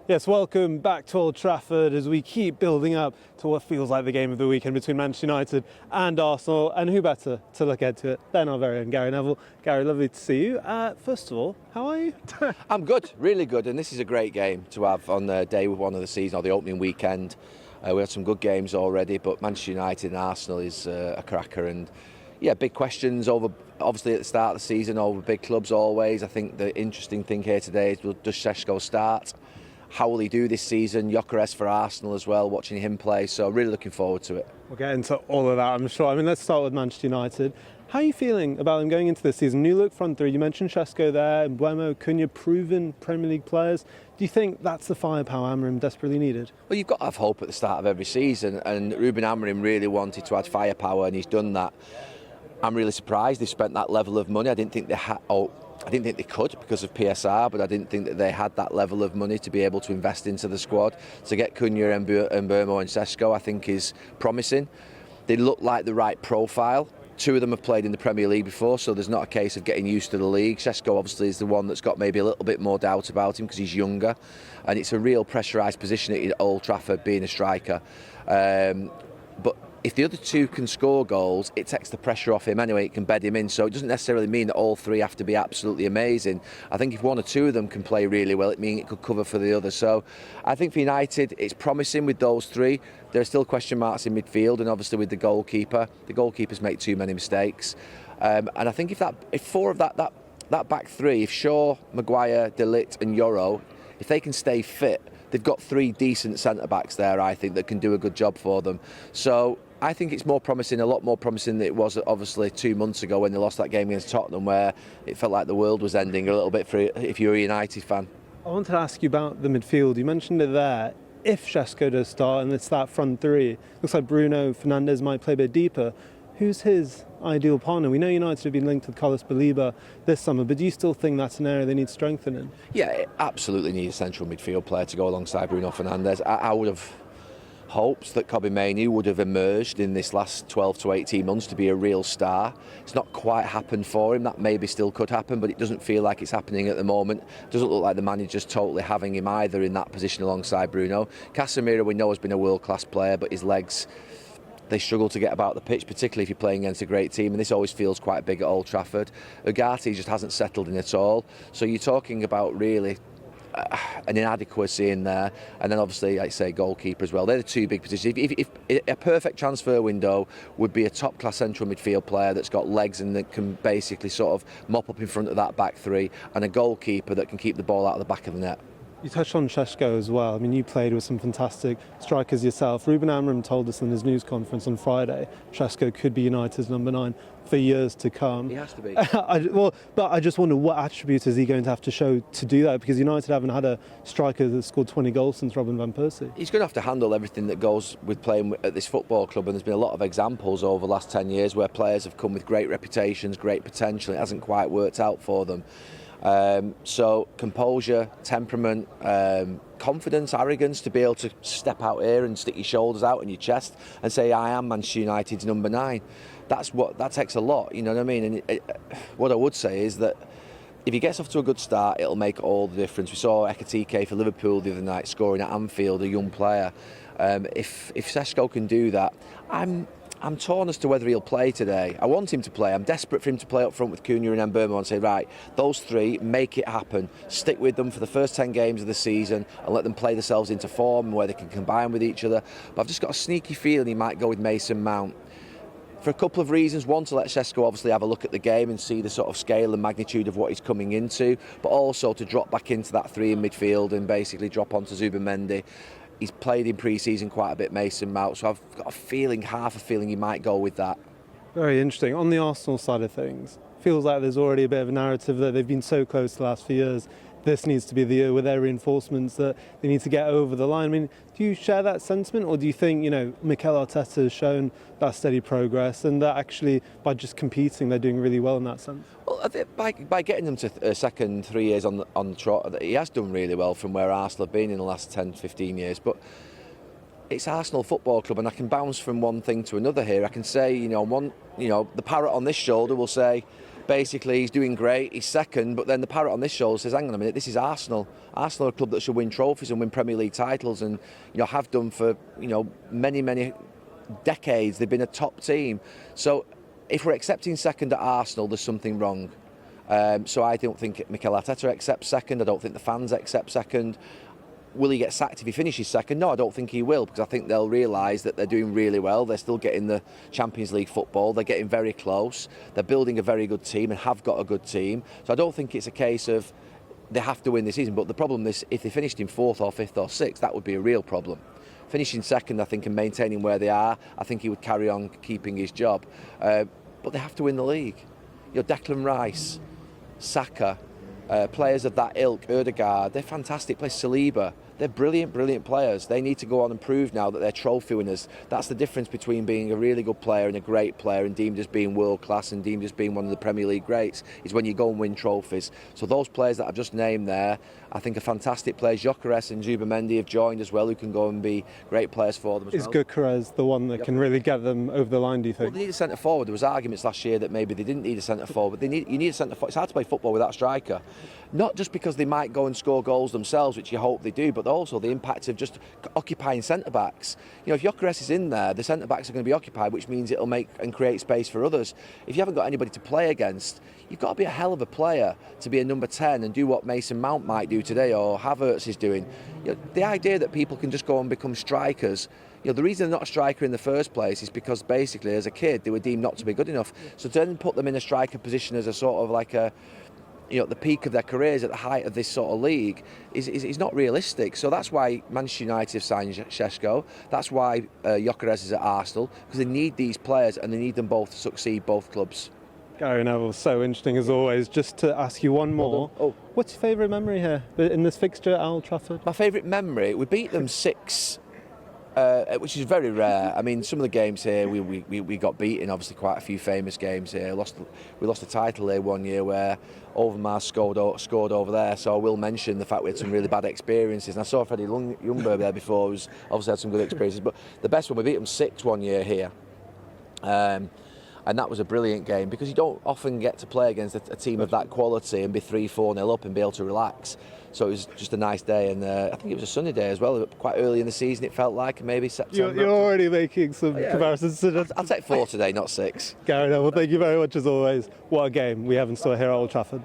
Yes, welcome back to Old Trafford as we keep building up to what feels like the game of the weekend between Manchester United and Arsenal. And who better to look ahead to it than our very own Gary Neville. Gary, lovely to see you. First of all, how are you? I'm good, really good. And this is a great game to have on the day one of the season or the opening weekend. We had some good games already, but Manchester United and Arsenal is a cracker. And yeah, big questions over, obviously at the start of the season, over big clubs always. I think the interesting thing here today is, does Šeško start? How will he do this season? Gyökeres for Arsenal as well, watching him play. So really looking forward to it. We'll get into all of that, I'm sure. I mean, let's start with Manchester United. How are you feeling about them going into this season? New look front three. You mentioned Šeško there, Mbeumo, Cunha, proven Premier League players. Do you think that's the firepower Amorim desperately needed? Well, you've got to have hope at the start of every season, and Ruben Amorim really wanted to add firepower, and he's done that. I'm really surprised they've spent that level of money. I didn't think they had. I didn't think they could because of PSR, but I didn't think that they had that level of money to be able to invest into the squad. To get Cunha, Mbeumo and Šeško, I think is promising. They look like the right profile. Two of them have played in the Premier League before, so there's not a case of getting used to the league. Šeško obviously is the one that's got maybe a little bit more doubt about him because he's younger, and it's a real pressurised position at Old Trafford being a striker. But if the other two can score goals, it takes the pressure off him anyway, it can bed him in, so it doesn't necessarily mean that all three have to be absolutely amazing. I think if one or two of them can play really well, it means it could cover for the others. So I think for United, it's promising with those three. There are still question marks in midfield, and obviously with the goalkeepers make too many mistakes. And I think if four of that back three, if Shaw, Maguire, De Ligt and Euro, if they can stay fit, they've got three decent centre-backs there, I think, that can do a good job for them. So I think it's more promising, a lot more promising than it was obviously 2 months ago when they lost that game against Tottenham, where it felt like the world was ending a little bit for if you're a United fan. I wanted to ask you about the midfield. You mentioned it there. If Šeško does start and it's that front three, looks like Bruno Fernandes might play a bit deeper. Who's his ideal partner? We know United have been linked with Carlos Baleba this summer, but do you still think that's an area they need strengthening? Yeah, it absolutely needs a central midfield player to go alongside Bruno Fernandes. I would have hoped that Kobbie Mainoo would have emerged in this last 12 to 18 months to be a real star. It's not quite happened for him. That maybe still could happen, but it doesn't feel like it's happening at the moment. It doesn't look like the manager's totally having him either in that position alongside Bruno. Casemiro, we know, has been a world-class player, but his legs, they struggle to get about the pitch, particularly if you're playing against a great team, and this always feels quite big at Old Trafford. Ugarte just hasn't settled in at all, so you're talking about really an inadequacy in there, and then obviously, like I say, goalkeeper as well. They're the two big positions. If a perfect transfer window would be a top-class central midfield player that's got legs and that can basically sort of mop up in front of that back three, and a goalkeeper that can keep the ball out of the back of the net. You touched on Šeško as well. I mean, you played with some fantastic strikers yourself. Ruben Amorim told us in his news conference on Friday, Šeško could be United's number 9 for years to come. He has to be. But I just wonder what attributes is he going to have to show to do that, because United haven't had a striker that's scored 20 goals since Robin van Persie. He's going to have to handle everything that goes with playing at this football club, and there's been a lot of examples over the last 10 years where players have come with great reputations, great potential, it hasn't quite worked out for them. So composure, temperament, confidence, arrogance, to be able to step out here and stick your shoulders out and your chest and say, I am Manchester United's number 9. That takes a lot, you know what I mean? And what I would say is that if he gets off to a good start, it'll make all the difference. We saw Ekitike for Liverpool the other night scoring at Anfield, a young player. If Šeško can do that, I'm torn as to whether he'll play today. I want him to play. I'm desperate for him to play up front with Cunha and Mbeumo and say, right, those three, make it happen. Stick with them for the first 10 games of the season and let them play themselves into form where they can combine with each other. But I've just got a sneaky feeling he might go with Mason Mount. For a couple of reasons. One, to let Šeško obviously have a look at the game and see the sort of scale and magnitude of what he's coming into, but also to drop back into that three in midfield and basically drop onto Zubimendi. He's played in pre-season quite a bit, Mason Mount, so I've got half a feeling he might go with that. Very interesting. On the Arsenal side of things, feels like there's already a bit of a narrative that they've been so close the last few years. This needs to be the year with their reinforcements that they need to get over the line. I mean, do you share that sentiment, or do you think, Mikel Arteta has shown that steady progress and that actually by just competing they're doing really well in that sense? Well, I think by getting them to a second 3 years on the trot, he has done really well from where Arsenal have been in the last 10, 15 years. But it's Arsenal Football Club, and I can bounce from one thing to another here. I can say, the parrot on this shoulder will say, basically, he's doing great, he's second, but then the parrot on this shoulder says, hang on a minute, this is Arsenal. Arsenal are a club that should win trophies and win Premier League titles, and have done for many decades. They've been a top team. So if we're accepting second at Arsenal, there's something wrong. So I don't think Mikel Arteta accepts second. I don't think the fans accept second. Will he get sacked if he finishes second? No, I don't think he will, because I think they'll realise that they're doing really well. They're still getting the Champions League football. They're getting very close. They're building a very good team and have got a good team. So I don't think it's a case of they have to win this season. But the problem is, if they finished in 4th or 5th or 6th, that would be a real problem. Finishing second, I think, and maintaining where they are, I think he would carry on keeping his job. But they have to win the league. Declan Rice, Saka, players of that ilk, Ødegaard, they're fantastic players. Saliba, they're brilliant players. They need to go on and prove now that they're trophy winners. That's the difference between being a really good player and a great player and deemed as being world class and deemed as being one of the Premier League greats, is when you go and win trophies. So those players that I've just named there, I think are fantastic players. Gyökeres and Zubimendi have joined as well, who can go and be great players for them as well. Is Gyökeres the one that can really get them over the line, do you think? Well, they need a centre forward. There was arguments last year that maybe they didn't need a centre forward. You need a centre forward. It's hard to play football without a striker. Not just because they might go and score goals themselves, which you hope they do, but also the impact of just occupying centre-backs. If Gyökeres is in there, the centre-backs are going to be occupied, which means it'll make and create space for others. If you haven't got anybody to play against, you've got to be a hell of a player to be a number 10 and do what Mason Mount might do today or Havertz is doing. The idea that people can just go and become strikers, the reason they're not a striker in the first place is because basically as a kid they were deemed not to be good enough. So to then put them in a striker position as a sort of like a the peak of their careers at the height of this sort of league is not realistic. So that's why Manchester United have signed Šeško. That's why Gyökeres is at Arsenal, because they need these players and they need them both to succeed, both clubs. Gary Neville, so interesting as always. Just to ask you one more. What's your favourite memory here in this fixture at Old Trafford? My favourite memory, we beat them 6, which is very rare. I mean, some of the games here we got beaten. Obviously, quite a few famous games here. We lost the title here one year where Overmars scored over there. So I will mention the fact we had some really bad experiences. And I saw Freddie Ljungberg there before, who's obviously had some good experiences. But the best one, we beat them 6 one year here. And that was a brilliant game because you don't often get to play against a team of that quality and be 3-4-0 up and be able to relax. So it was just a nice day, and I think it was a sunny day as well. Quite early in the season, it felt like, maybe September. You're already making some comparisons. I'll take 4 today, not 6. Gary Neville, thank you very much as always. What a game we have in store here at Old Trafford.